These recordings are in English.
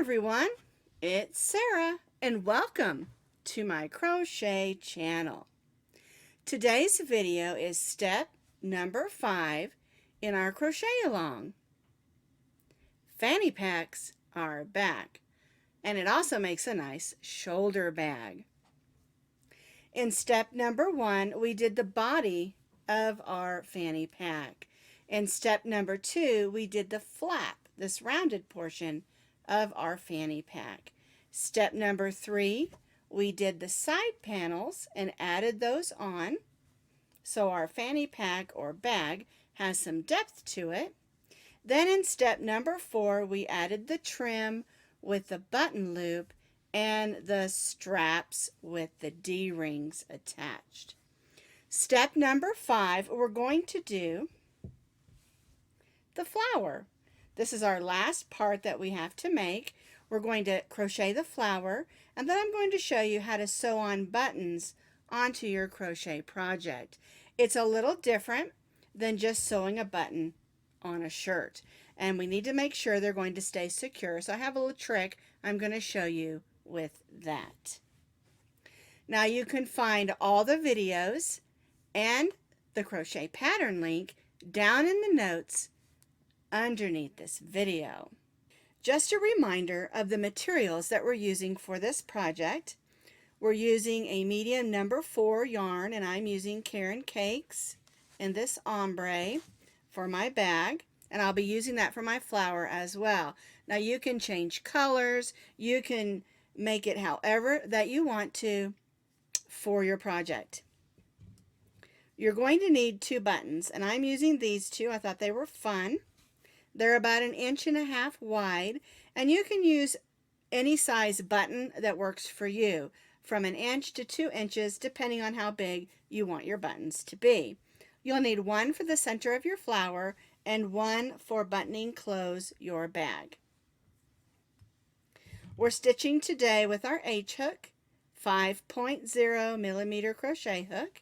everyone, it's Sarah and welcome to my crochet channel. Today's video is step number 5 in our crochet along. Fanny packs are back, and it also makes a nice shoulder bag. In step number 1, we did the body of our fanny pack. In step number 2, we did the flap, this rounded portion of our fanny pack. Step number 3, we did the side panels and added those on, so our fanny pack or bag has some depth to it. Then in step number 4, we added the trim with the button loop and the straps with the D-rings attached. Step number 5, we're going to do the flower. This is our last part that we have to make. We're going to crochet the flower, and then I'm going to show you how to sew on buttons onto your crochet project. It's a little different than just sewing a button on a shirt, and we need to make sure they're going to stay secure. So I have a little trick I'm going to show you with that. Now you can find all the videos and the crochet pattern link down in the notes underneath this video. Just a reminder of the materials that we're using for this project. We're using a medium number 4 yarn, and I'm using Karen Cakes in this ombre for my bag, and I'll be using that for my flower as well. Now you can change colors, you can make it however that you want to for your project. You're going to need 2 buttons, and I'm using these 2. I thought they were fun. They're about 1.5 inches wide, and you can use any size button that works for you, from 1 inch to 2 inches, depending on how big you want your buttons to be. You'll need 1 for the center of your flower and 1 for buttoning close your bag. We're stitching today with our H hook, 5.0 millimeter crochet hook.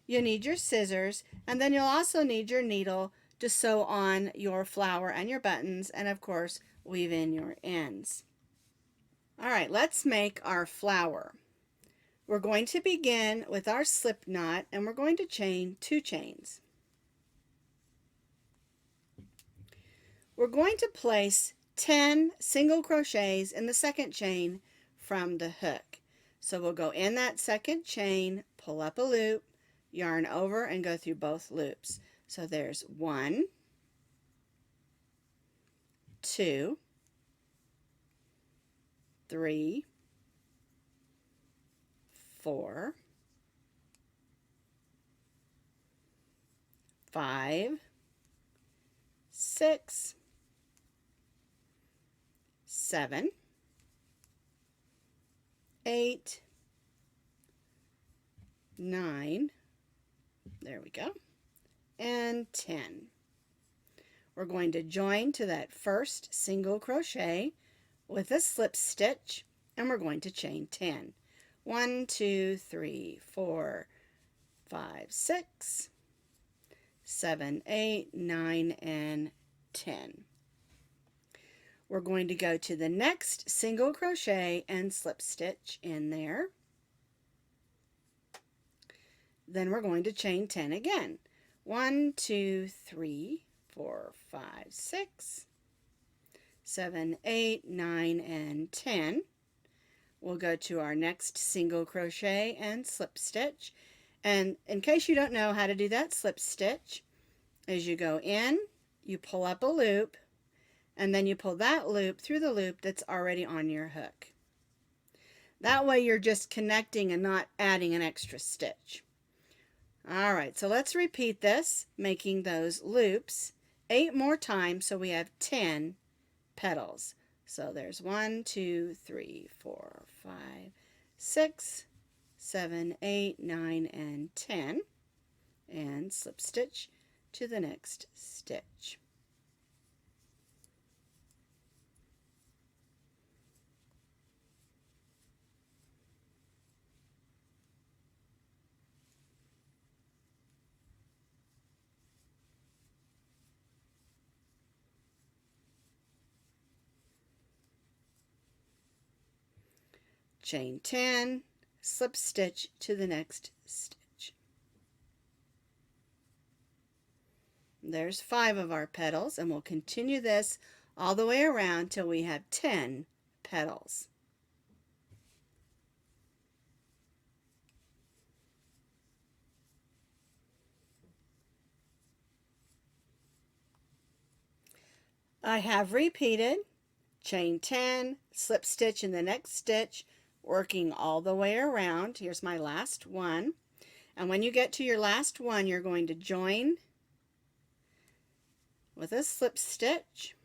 You'll need your scissors, and then you'll also need your needle to sew on your flower and your buttons, and of course weave in your ends. Alright, let's make our flower. We're going to begin with our slip knot, and we're going to chain 2 chains. We're going to place 10 single crochets in the second chain from the hook. So we'll go in that second chain, pull up a loop, yarn over, and go through both loops. So there's 1, 2, 3, 4, 5, 6, 7, 8, 9, there we go, and 10. We're going to join to that first single crochet with a slip stitch, and we're going to chain 10. 1, 2, 3, 4, 5, 6, 7, 8, 9, and 10. We're going to go to the next single crochet and slip stitch in there. Then we're going to chain 10 again. 1, 2, 3, 4, 5, 6, 7, 8, 9, and 10. We'll go to our next single crochet and slip stitch. And in case you don't know how to do that slip stitch, as you go in, you pull up a loop, and then you pull that loop through the loop that's already on your hook. That way you're just connecting and not adding an extra stitch. Alright, so let's repeat this, making those loops 8 more times so we have 10 petals. So there's 1, 2, 3, 4, 5, 6, 7, 8, 9, and 10. And slip stitch to the next stitch. chain 10, slip stitch to the next stitch. There's 5 of our petals, and we'll continue this all the way around till we have 10 petals. I have repeated, chain 10, slip stitch in the next stitch, working all the way around. Here's my last one. And when you get to your last one, you're going to join with a slip stitch.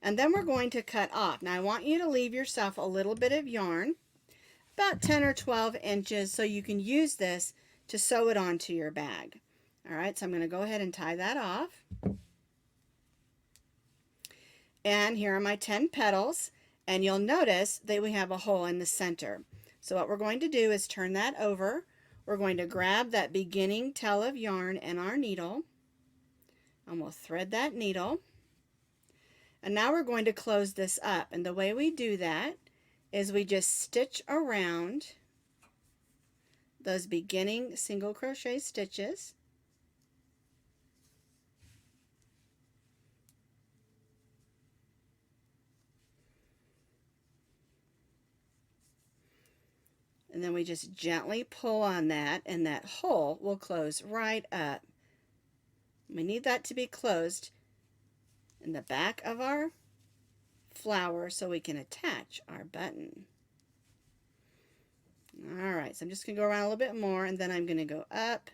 And then we're going to cut off. Now I want you to leave yourself a little bit of yarn, about 10 or 12 inches, so you can use this to sew it onto your bag. All right, so I'm going to go ahead and tie that off. And here are my 10 petals, and you'll notice that we have a hole in the center. So what we're going to do is turn that over. We're going to grab that beginning tail of yarn and our needle, and we'll thread that needle. And now we're going to close this up, and the way we do that is we just stitch around those beginning single crochet stitches. And then we just gently pull on that, and that hole will close right up. We need that to be closed in the back of our flower so we can attach our button. Alright, so I'm just going to go around a little bit more, and then I'm going to go up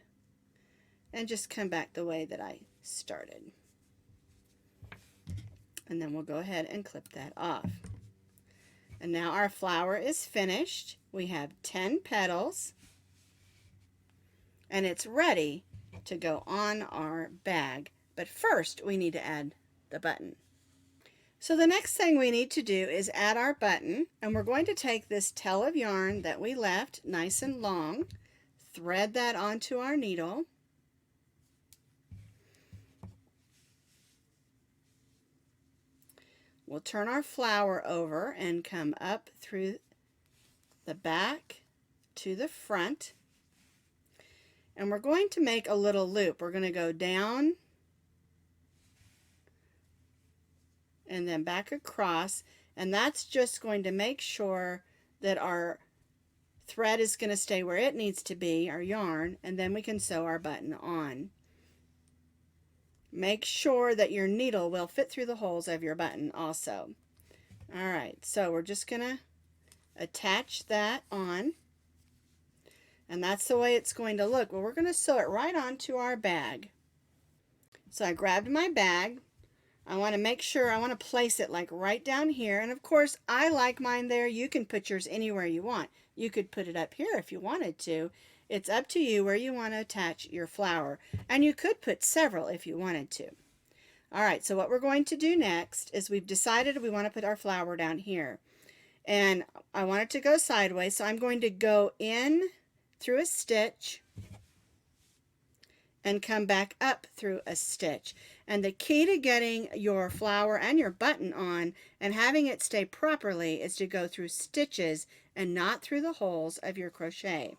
and just come back the way that I started. And then we'll go ahead and clip that off. And now our flower is finished. We have 10 petals, and it's ready to go on our bag. But first we need to add the button. So the next thing we need to do is add our button, and we're going to take this tail of yarn that we left nice and long, thread that onto our needle, we'll turn our flower over and come up through the back to the front, and we're going to make a little loop. We're going to go down and then back across, and that's just going to make sure that our thread is going to stay where it needs to be, our yarn, and then we can sew our button on. Make sure that your needle will fit through the holes of your button also. Alright, so we're just going to attach that on, and that's the way it's going to look. Well, we're going to sew it right onto our bag. So I grabbed my bag. I want to make sure, I want to place it like right down here, and of course I like mine there. You can put yours anywhere you want. You could put it up here if you wanted to. It's up to you where you want to attach your flower, and you could put several if you wanted to. Alright, so what we're going to do next is we've decided we want to put our flower down here, and I want it to go sideways, so I'm going to go in through a stitch and come back up through a stitch. And the key to getting your flower and your button on and having it stay properly is to go through stitches and not through the holes of your crochet.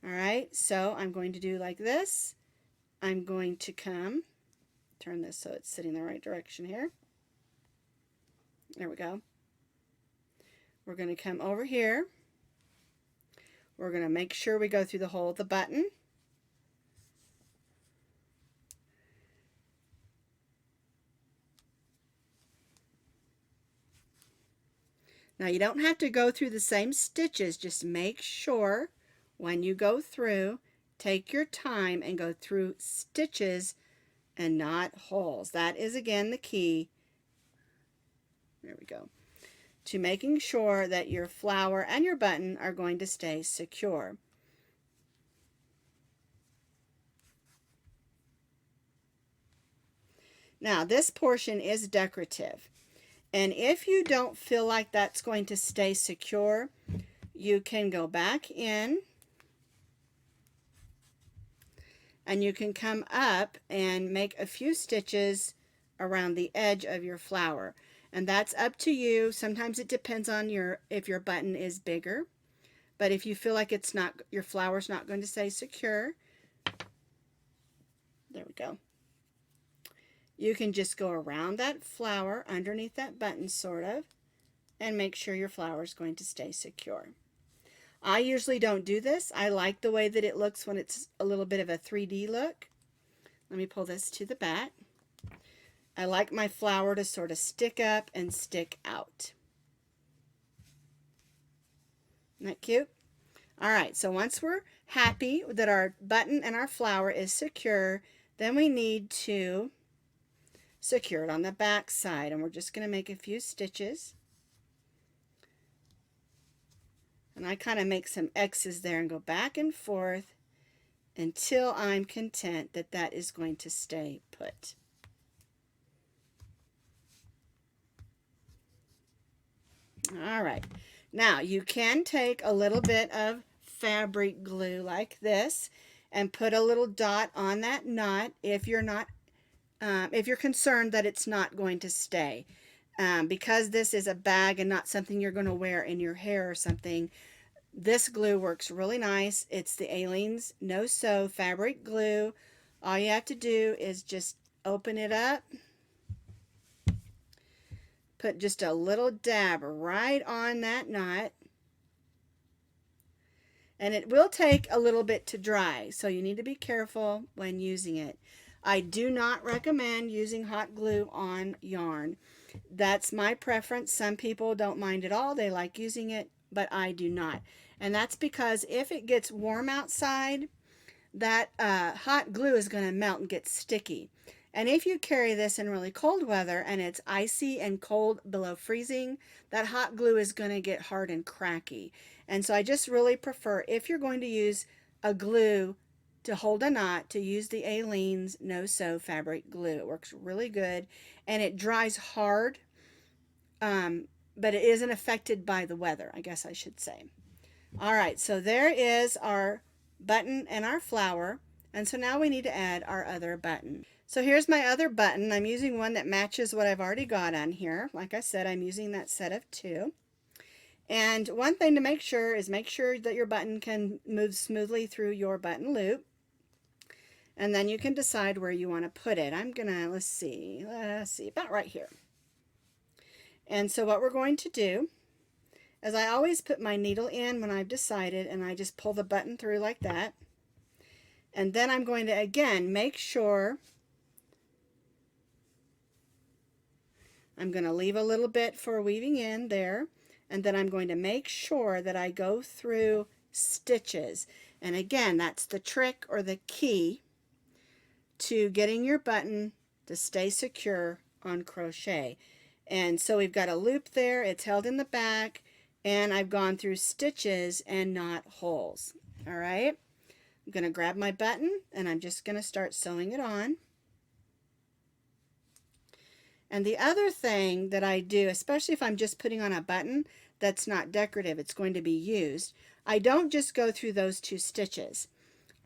Alright, so I'm going to do like this. I'm going to turn this so it's sitting the right direction here. There we go. We're going to come over here. We're going to make sure we go through the hole of the button. Now you don't have to go through the same stitches, just make sure when you go through, take your time and go through stitches and not holes. That is again the key, there we go, to making sure that your flower and your button are going to stay secure. Now this portion is decorative. And if you don't feel like that's going to stay secure, you can go back in and you can come up and make a few stitches around the edge of your flower. And that's up to you. Sometimes it depends on if your button is bigger. But if you feel like it's not, your flower's not going to stay secure, there we go. You can just go around that flower underneath that button sort of and make sure your flower is going to stay secure. I usually don't do this. I like the way that it looks when it's a little bit of a 3D look. Let me pull this to the back. I like my flower to sort of stick up and stick out. Isn't that cute? All right, so once we're happy that our button and our flower is secure, then we need to secure it on the back side, and we're just going to make a few stitches. And I kind of make some X's there and go back and forth until I'm content that that is going to stay put. All right, now you can take a little bit of fabric glue like this and put a little dot on that knot if you're concerned that it's not going to stay. Because this is a bag and not something you're going to wear in your hair or something, this glue works really nice. It's the Aleene's No Sew fabric glue. All you have to do is just open it up, put just a little dab right on that knot, and it will take a little bit to dry, so you need to be careful when using it. I do not recommend using hot glue on yarn. That's my preference. Some people don't mind at all. They like using it, but I do not. And that's because if it gets warm outside, that hot glue is going to melt and get sticky. And if you carry this in really cold weather and it's icy and cold below freezing, that hot glue is going to get hard and cracky. And so I just really prefer, if you're going to use a glue to hold a knot, to use the Aleene's No Sew fabric glue. It works really good and it dries hard, but it isn't affected by the weather, I guess I should say. All right, so there is our button and our flower, and so now we need to add our other button. So here's my other button. I'm using one that matches what I've already got on here. Like I said, I'm using that set of 2. And one thing to make sure is make sure that your button can move smoothly through your button loop. And then you can decide where you want to put it. I'm gonna, let's see, about right here. And so what we're going to do is I always put my needle in when I've decided, and I just pull the button through like that. And then I'm going to, again, make sure I'm going to leave a little bit for weaving in there, and then I'm going to make sure that I go through stitches. And again, that's the trick or the key to getting your button to stay secure on crochet. And so we've got a loop there, it's held in the back, and I've gone through stitches and not holes. All right, I'm going to grab my button and I'm just going to start sewing it on. And the other thing that I do, especially if I'm just putting on a button that's not decorative, it's going to be used, I don't just go through those 2 stitches.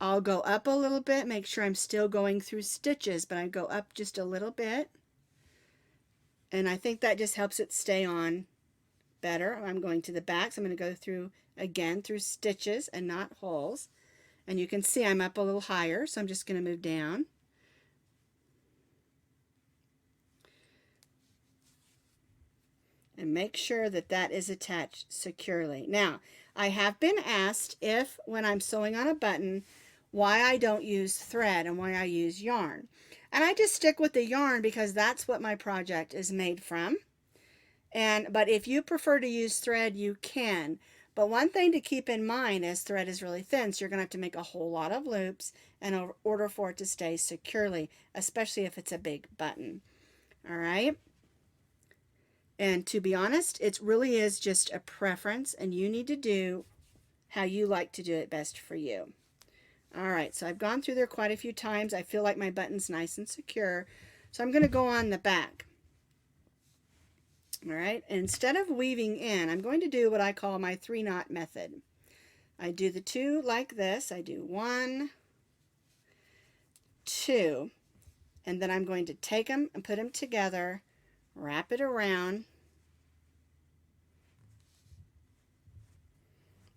I'll go up a little bit, make sure I'm still going through stitches, but I go up just a little bit. And I think that just helps it stay on better. I'm going to the back, so I'm going to go through again through stitches and not holes. And you can see I'm up a little higher, so I'm just going to move down. And make sure that that is attached securely. Now, I have been asked if, when I'm sewing on a button, why I don't use thread and why I use yarn. And I just stick with the yarn because that's what my project is made from. But if you prefer to use thread, you can. But one thing to keep in mind is thread is really thin, so you're going to have to make a whole lot of loops in order for it to stay securely, especially if it's a big button. All right? And to be honest, it really is just a preference, and you need to do how you like to do it best for you. All right, so I've gone through there quite a few times. I feel like my button's nice and secure, so I'm going to go on the back. All right, instead of weaving in, I'm going to do what I call my 3-knot method. I do the 2 like this. I do 1, 2, and then I'm going to take them and put them together wrap it around,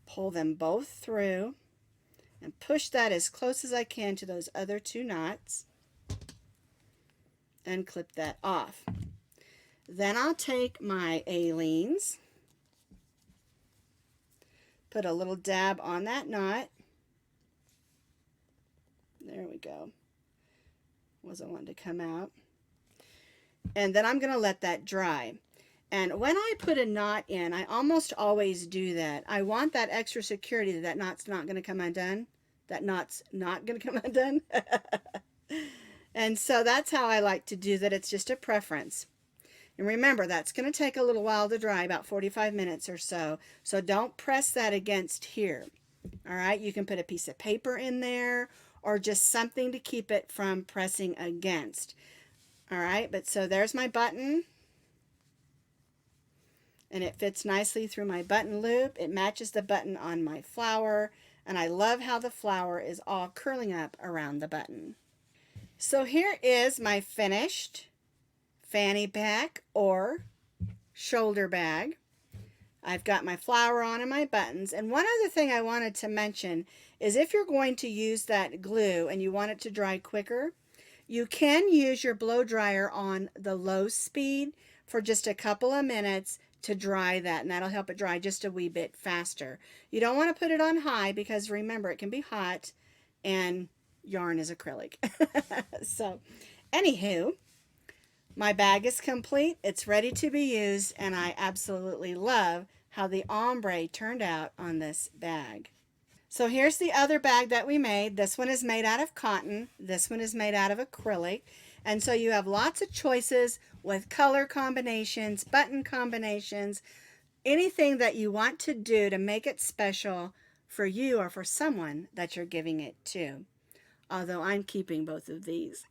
pull them both through, and push that as close as I can to those other 2 knots, and clip that off. Then I'll take my A-lines, put a little dab on that knot. There we go. Wasn't wanting to come out. And then I'm going to let that dry. And when I put a knot in, I almost always do that. I want that extra security that that knot's not going to come undone. That knot's not going to come undone. And so that's how I like to do that. It's just a preference. And remember, that's going to take a little while to dry, about 45 minutes or so. So don't press that against here. All right, you can put a piece of paper in there or just something to keep it from pressing against. All right, but so there's my button. And it fits nicely through my button loop. It matches the button on my flower. And I love how the flower is all curling up around the button. So here is my finished fanny pack or shoulder bag. I've got my flower on and my buttons. And one other thing I wanted to mention is if you're going to use that glue and you want it to dry quicker, you can use your blow dryer on the low speed for just a couple of minutes to dry that, and that'll help it dry just a wee bit faster. You don't want to put it on high because remember, it can be hot and yarn is acrylic. So anywho, my bag is complete. It's ready to be used, and I absolutely love how the ombre turned out on this bag. So here's the other bag that we made. This one is made out of cotton. This one is made out of acrylic. And so you have lots of choices with color combinations, button combinations, anything that you want to do to make it special for you or for someone that you're giving it to. Although I'm keeping both of these.